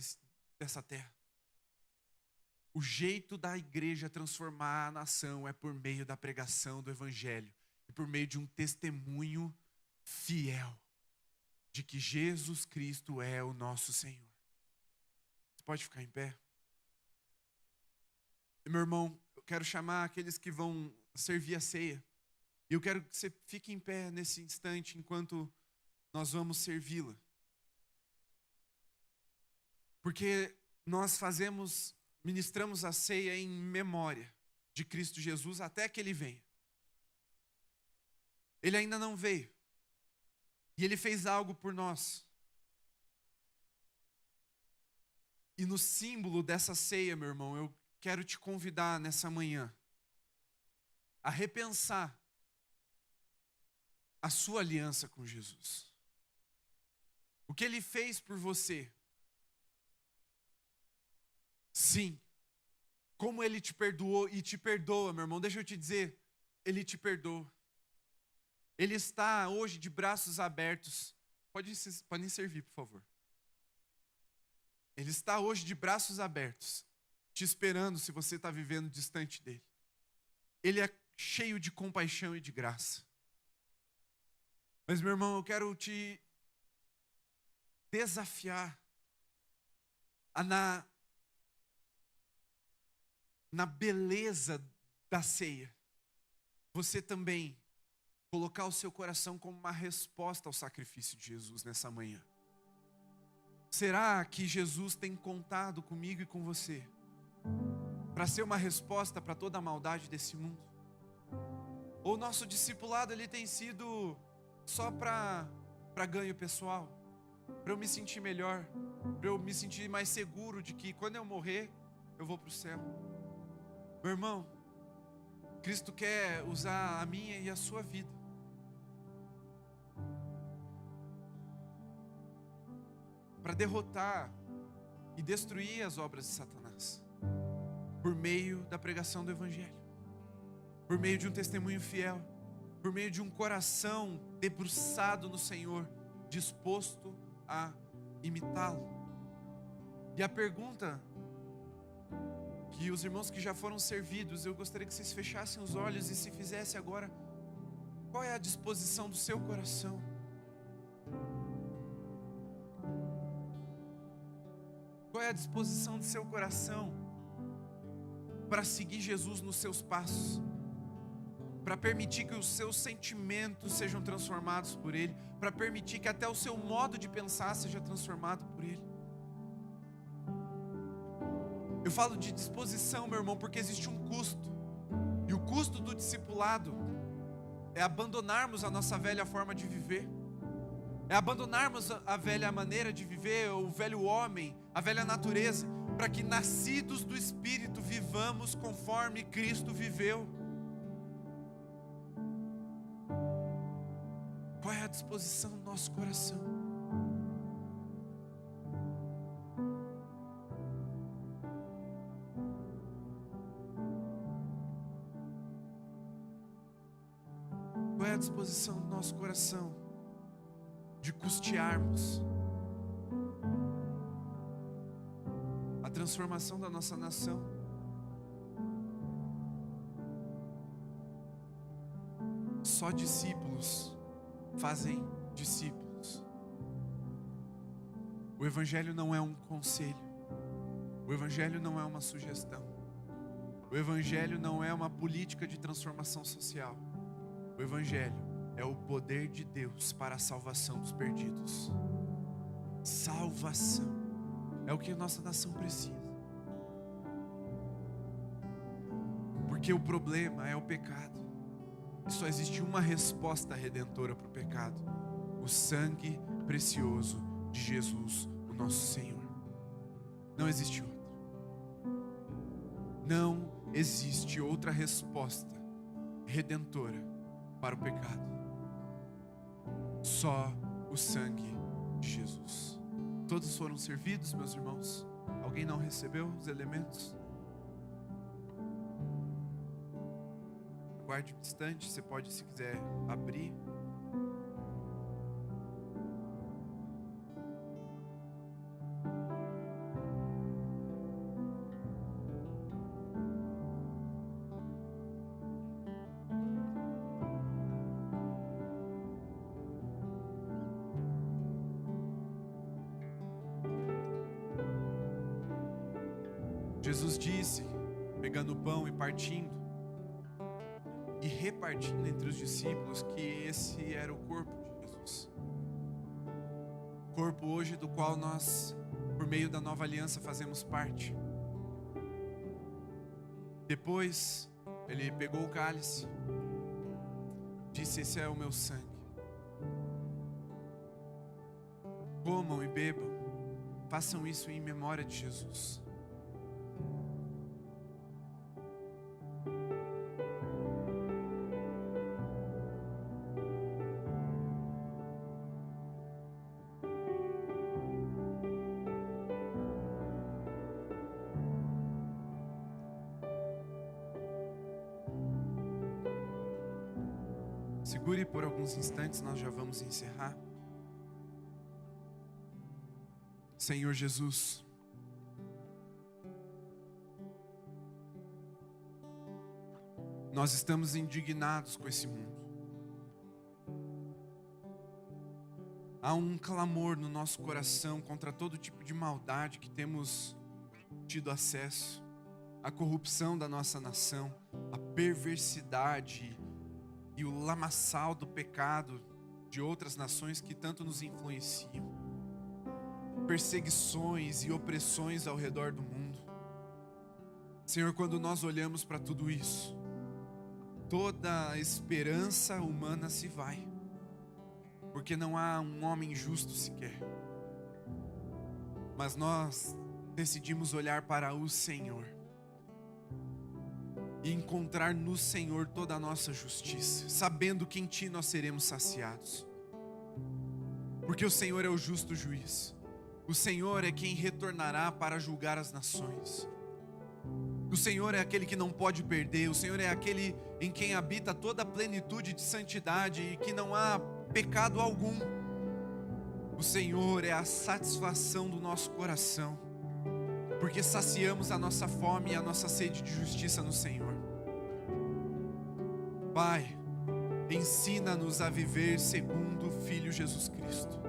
dessa terra. O jeito da igreja transformar a nação é por meio da pregação do evangelho e por meio de um testemunho fiel de que Jesus Cristo é o nosso Senhor. Você pode ficar em pé? E, meu irmão, eu quero chamar aqueles que vão servir a ceia. E eu quero que você fique em pé nesse instante enquanto nós vamos servi-la. Porque nós ministramos a ceia em memória de Cristo Jesus até que Ele venha. Ele ainda não veio. E Ele fez algo por nós. E no símbolo dessa ceia, meu irmão, eu quero te convidar nessa manhã a repensar a sua aliança com Jesus. O que Ele fez por você. Sim. Como Ele te perdoou e te perdoa, meu irmão. Deixa eu te dizer, Ele te perdoa. Ele está hoje de braços abertos. Podem servir, por favor. Ele está hoje de braços abertos, te esperando se você está vivendo distante dele. Ele é cheio de compaixão e de graça. Mas, meu irmão, eu quero te desafiar a na beleza da ceia, você também colocar o seu coração como uma resposta ao sacrifício de Jesus nessa manhã. Será que Jesus tem contado comigo e com você para ser uma resposta para toda a maldade desse mundo? Ou o nosso discipulado ele tem sido só para ganho pessoal, para eu me sentir melhor, para eu me sentir mais seguro de que quando eu morrer eu vou para o céu? Meu irmão, Cristo quer usar a minha e a sua vida para derrotar e destruir as obras de Satanás por meio da pregação do evangelho, por meio de um testemunho fiel, por meio de um coração debruçado no Senhor, disposto a imitá-lo. E a pergunta que os irmãos que já foram servidos, eu gostaria que vocês fechassem os olhos e se fizessem agora: qual é a disposição do seu coração? Qual é a disposição do seu coração para seguir Jesus nos seus passos? Para permitir que os seus sentimentos sejam transformados por Ele, para permitir que até o seu modo de pensar seja transformado por Ele. Eu falo de disposição, meu irmão, porque existe um custo. E o custo do discipulado é abandonarmos a nossa velha forma de viver. É abandonarmos a velha maneira de viver, o velho homem, a velha natureza, para que nascidos do Espírito vivamos conforme Cristo viveu. Qual é a disposição do nosso coração? Qual é a disposição do nosso coração de custearmos a transformação da nossa nação? Só discípulos fazem discípulos. O Evangelho não é um conselho. O Evangelho não é uma sugestão. O Evangelho não é uma política de transformação social. O Evangelho é o poder de Deus para a salvação dos perdidos. Salvação é o que a nossa nação precisa. Porque o problema é o pecado. E só existe uma resposta redentora para o pecado: o sangue precioso de Jesus, o nosso Senhor. Não existe outra. Não existe outra resposta redentora para o pecado. Só o sangue de Jesus. Todos foram servidos, meus irmãos? Alguém não recebeu os elementos? Guarde um instante, você pode, se quiser, abrir. Jesus disse, pegando o pão e partindo, e repartindo entre os discípulos, que esse era o corpo de Jesus. Corpo hoje do qual nós, por meio da nova aliança, fazemos parte. Depois, ele pegou o cálice, disse: esse é o meu sangue. Comam e bebam, façam isso em memória de Jesus. Segure por alguns instantes, nós já vamos encerrar. Senhor Jesus, nós estamos indignados com esse mundo. Há um clamor no nosso coração contra todo tipo de maldade que temos tido acesso, a corrupção da nossa nação, a perversidade e o lamaçal do pecado de outras nações que tanto nos influenciam, perseguições e opressões ao redor do mundo. Senhor, quando nós olhamos para tudo isso, toda a esperança humana se vai, porque não há um homem justo sequer. Mas nós decidimos olhar para o Senhor e encontrar no Senhor toda a nossa justiça, sabendo que em Ti nós seremos saciados, porque o Senhor é o justo juiz. O Senhor é quem retornará para julgar as nações. O Senhor é aquele que não pode perder. O Senhor é aquele em quem habita toda a plenitude de santidade e que não há pecado algum. O Senhor é a satisfação do nosso coração, porque saciamos a nossa fome e a nossa sede de justiça no Senhor. Pai, ensina-nos a viver segundo o Filho Jesus Cristo.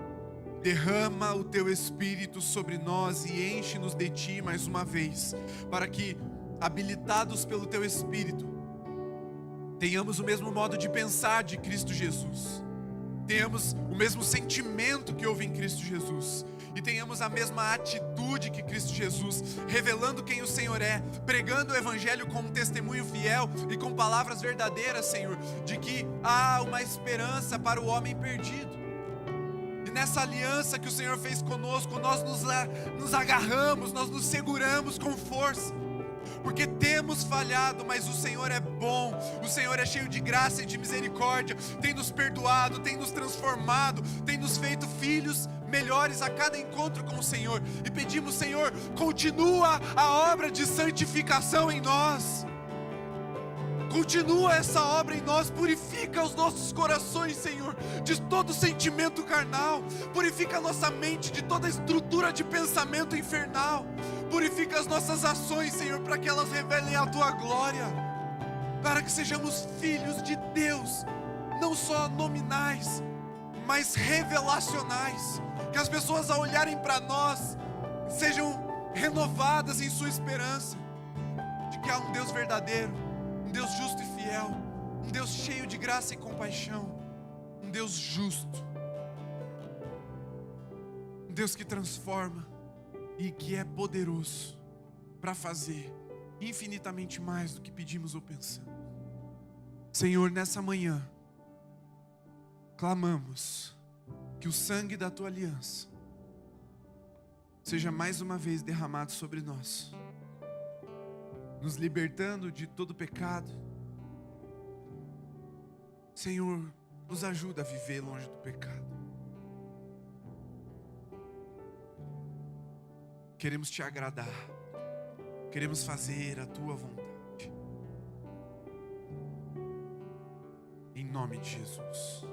Derrama o Teu Espírito sobre nós e enche-nos de Ti mais uma vez, para que, habilitados pelo Teu Espírito, tenhamos o mesmo modo de pensar de Cristo Jesus, tenhamos o mesmo sentimento que houve em Cristo Jesus, e tenhamos a mesma atitude que Cristo Jesus, revelando quem o Senhor é, pregando o Evangelho com um testemunho fiel e com palavras verdadeiras, Senhor, de que há uma esperança para o homem perdido. E nessa aliança que o Senhor fez conosco, nós nos agarramos, nós nos seguramos com força, porque temos falhado, mas o Senhor é bom, o Senhor é cheio de graça e de misericórdia, tem nos perdoado, tem nos transformado, tem nos feito filhos melhores a cada encontro com o Senhor, e pedimos: Senhor, continua a obra de santificação em nós, continua essa obra em nós, purifica os nossos corações, Senhor, de todo sentimento carnal, purifica a nossa mente de toda estrutura de pensamento infernal, purifica as nossas ações, Senhor, para que elas revelem a Tua glória, para que sejamos filhos de Deus, não só nominais, mas revelacionais, que as pessoas, ao olharem para nós, sejam renovadas em sua esperança, de que há um Deus verdadeiro, um Deus justo e fiel, um Deus cheio de graça e compaixão, um Deus justo, um Deus que transforma e que é poderoso para fazer infinitamente mais do que pedimos ou pensamos. Senhor, nessa manhã, clamamos que o sangue da Tua aliança seja mais uma vez derramado sobre nós, nos libertando de todo pecado, Senhor, nos ajuda a viver longe do pecado. Queremos te agradar. Queremos fazer a tua vontade. Em nome de Jesus.